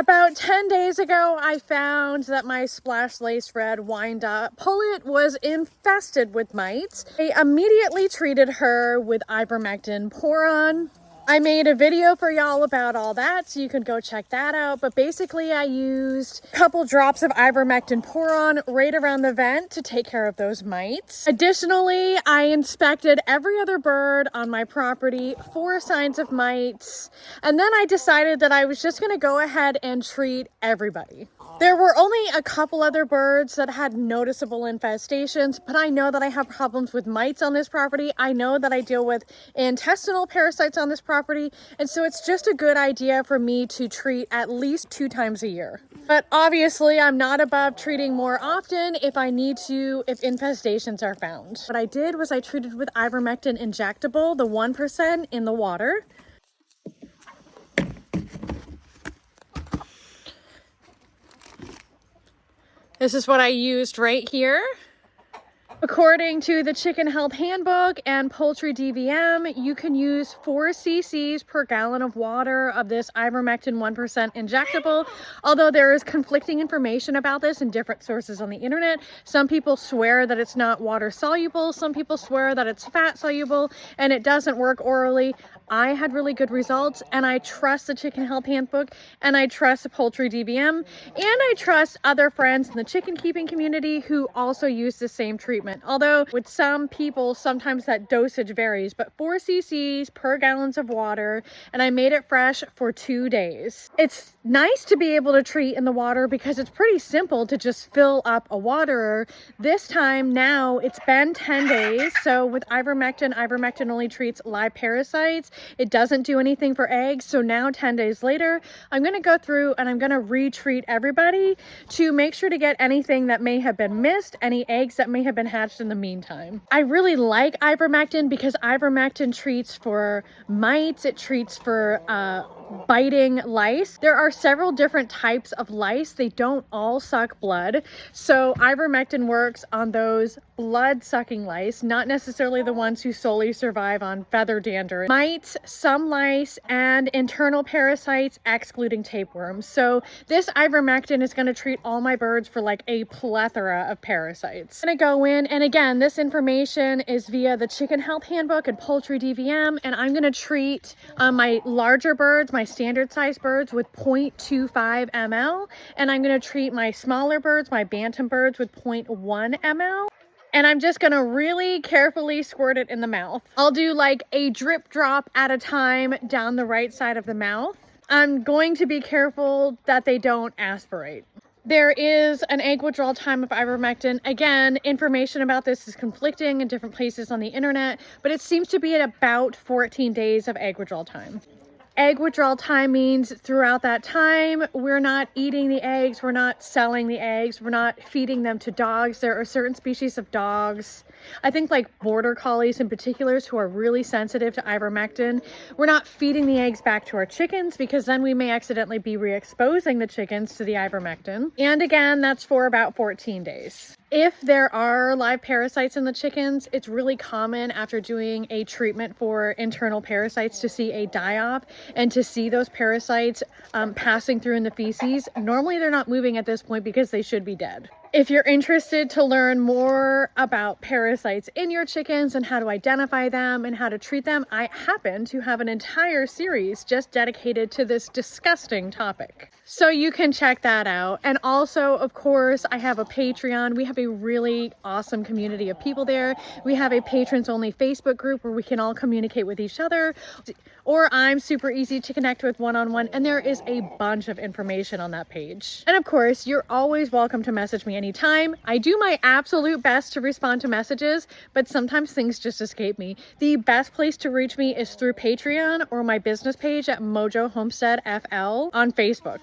About 10 days ago, I found that my splash lace red wind-up pullet was infested with mites. I immediately treated her with ivermectin pour-on. I made a video for y'all about all that, so you can go check that out. But basically, I used a couple drops of ivermectin pour-on right around the vent to take care of those mites. Additionally, I inspected every other bird on my property for signs of mites. And then I decided that I was just going to go ahead and treat everybody. There were only a couple other birds that had noticeable infestations, but I know that I have problems with mites on this property. I know that I deal with intestinal parasites on this property, and so it's just a good idea for me to treat at least 2 times a year. But obviously, I'm not above treating more often if I need to, if infestations are found. What I did was I treated with ivermectin injectable, the 1% in the water. This is what I used right here. According to the Chicken Health Handbook and Poultry DVM, you can use 4 cc's per gallon of water of this ivermectin 1% injectable. Although there is conflicting information about this in different sources on the internet. Some people swear that it's not water soluble. Some people swear that it's fat soluble and it doesn't work orally. I had really good results, and I trust the Chicken Health Handbook, and I trust the Poultry DVM, and I trust other friends in the chicken keeping community who also use the same treatment. Although with some people, sometimes that dosage varies, but 4 cc's per gallons of water, and I made it fresh for 2 days. It's nice to be able to treat in the water because it's pretty simple to just fill up a waterer. This time now it's been 10 days. So with ivermectin, ivermectin only treats live parasites. It doesn't do anything for eggs. So now 10 days later, I'm going to go through and I'm going to retreat everybody to make sure to get anything that may have been missed, any eggs that may have been hatched in the meantime. I really like ivermectin because ivermectin treats for mites. It treats for biting lice. There are several different types of lice. They don't all suck blood. So ivermectin works on those blood-sucking lice, not necessarily the ones who solely survive on feather dander. Mites, some lice, and internal parasites, excluding tapeworms. So this ivermectin is going to treat all my birds for like a plethora of parasites. I'm going to go in, and again, this information is via the Chicken Health Handbook and Poultry DVM, and I'm going to treat my larger birds, my standard size birds, with 0.25 ml, and I'm going to treat my smaller birds, my bantam birds, with 0.1 ml. And I'm just gonna really carefully squirt it in the mouth. I'll do like a drip drop at a time down the right side of the mouth. I'm going to be careful that they don't aspirate. There is an egg withdrawal time of ivermectin. Again, information about this is conflicting in different places on the internet, but it seems to be at about 14 days of egg withdrawal time. Egg withdrawal time means throughout that time, we're not eating the eggs, we're not selling the eggs, we're not feeding them to dogs. There are certain species of dogs, I think like border collies in particular, who are really sensitive to ivermectin. We're not feeding the eggs back to our chickens because then we may accidentally be re-exposing the chickens to the ivermectin. And again, that's for about 14 days. If there are live parasites in the chickens, it's really common after doing a treatment for internal parasites to see a die-off and to see those parasites passing through in the feces. Normally they're not moving at this point because they should be dead. If you're interested to learn more about parasites in your chickens and how to identify them and how to treat them, I happen to have an entire series just dedicated to this disgusting topic. So you can check that out. And also, of course, I have a Patreon. We have a really awesome community of people there. We have a patrons only Facebook group where we can all communicate with each other. Or I'm super easy to connect with one-on-one, and there is a bunch of information on that page. And of course, you're always welcome to message me anytime. I do my absolute best to respond to messages, but sometimes things just escape me. The best place to reach me is through Patreon or my business page at Mojo Homestead FL on Facebook.